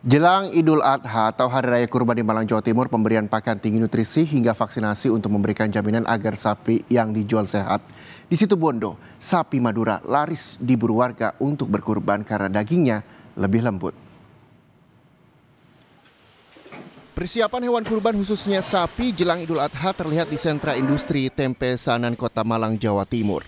Jelang Idul Adha atau Hari Raya Kurban di Malang, Jawa Timur, pemberian pakan tinggi nutrisi hingga vaksinasi untuk memberikan jaminan agar sapi yang dijual sehat. Di Situbondo, sapi Madura laris diburu warga untuk berkurban karena dagingnya lebih lembut. Persiapan hewan kurban khususnya sapi jelang Idul Adha terlihat di sentra industri Tempe Sanan, Kota Malang, Jawa Timur.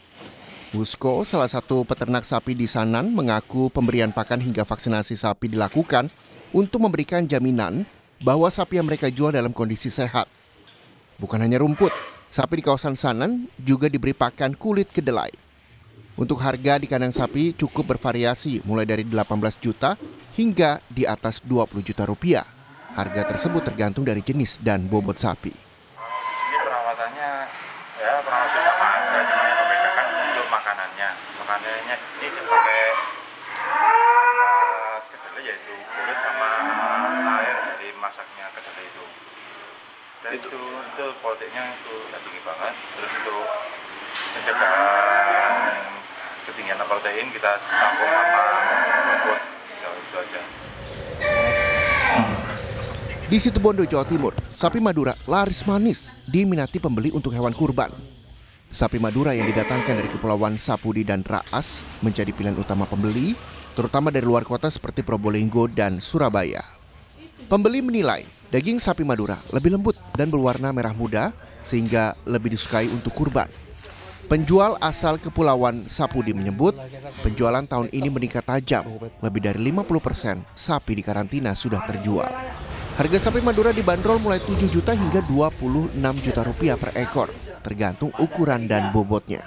Husko, salah satu peternak sapi di Sanan, mengaku pemberian pakan hingga vaksinasi sapi dilakukan untuk memberikan jaminan bahwa sapi yang mereka jual dalam kondisi sehat. Bukan hanya rumput, sapi di kawasan Sanan juga diberi pakan kulit kedelai. Untuk harga di kandang sapi cukup bervariasi, mulai dari 18 juta hingga di atas 20 juta rupiah. Harga tersebut tergantung dari jenis dan bobot sapi. Ini perawatannya perawatan sama aja, cuma yang membedakan untuk makanannya. Makanannya ini pakai kedelai, yaitu kulit sama air dari masaknya kedelai itu. Dan itu proteinnya itu tinggi banget. Terus untuk mencegah ketinggian protein kita tampung sama rumput, itu aja. Di Situbondo, Jawa Timur, sapi Madura laris manis diminati pembeli untuk hewan kurban. Sapi Madura yang didatangkan dari Kepulauan Sapudi dan Raas menjadi pilihan utama pembeli, terutama dari luar kota seperti Probolinggo dan Surabaya. Pembeli menilai daging sapi Madura lebih lembut dan berwarna merah muda sehingga lebih disukai untuk kurban. Penjual asal Kepulauan Sapudi menyebut penjualan tahun ini meningkat tajam. Lebih dari 50% sapi di karantina sudah terjual. Harga sapi Madura dibanderol mulai 7 juta hingga 26 juta rupiah per ekor, tergantung ukuran dan bobotnya.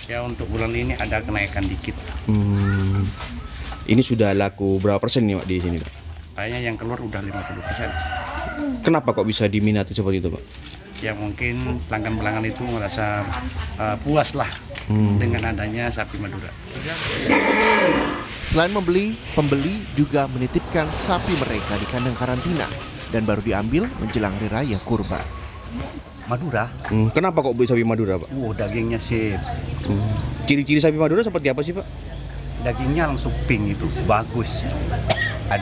Ya, untuk bulan ini ada kenaikan dikit. Ini sudah laku berapa persen nih Pak di sini, Pak? Kayaknya yang keluar udah 50%. Kenapa kok bisa diminati seperti itu, Pak? Ya mungkin pelanggan-pelanggan itu merasa puas lah dengan adanya sapi Madura. Selain membeli, pembeli juga menitipkan sapi mereka di kandang karantina dan baru diambil menjelang Hari Raya Kurban. Madura? Kenapa kok beli sapi Madura, Pak? Dagingnya sih. Ciri-ciri sapi Madura seperti apa sih, Pak? Dagingnya langsung pink itu, bagus.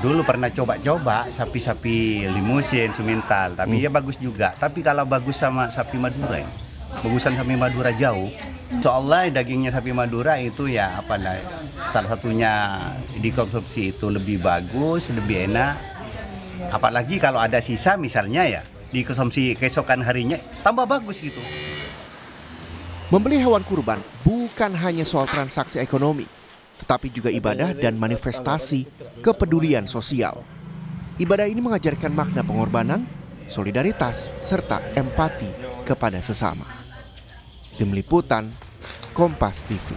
Dulu pernah coba-coba sapi-sapi limusin, semental, tapi ya bagus juga. Tapi kalau bagus sama sapi Madura ya, bagusan sapi Madura jauh. Soalnya dagingnya sapi Madura itu ya apalah, salah satunya dikonsumsi itu lebih bagus, lebih enak. Apalagi kalau ada sisa misalnya ya, dikonsumsi keesokan harinya tambah bagus gitu. Membeli hewan kurban bukan hanya soal transaksi ekonomi, tetapi juga ibadah dan manifestasi kepedulian sosial. Ibadah ini mengajarkan makna pengorbanan, solidaritas, serta empati kepada sesama. Tim Liputan, Kompas TV.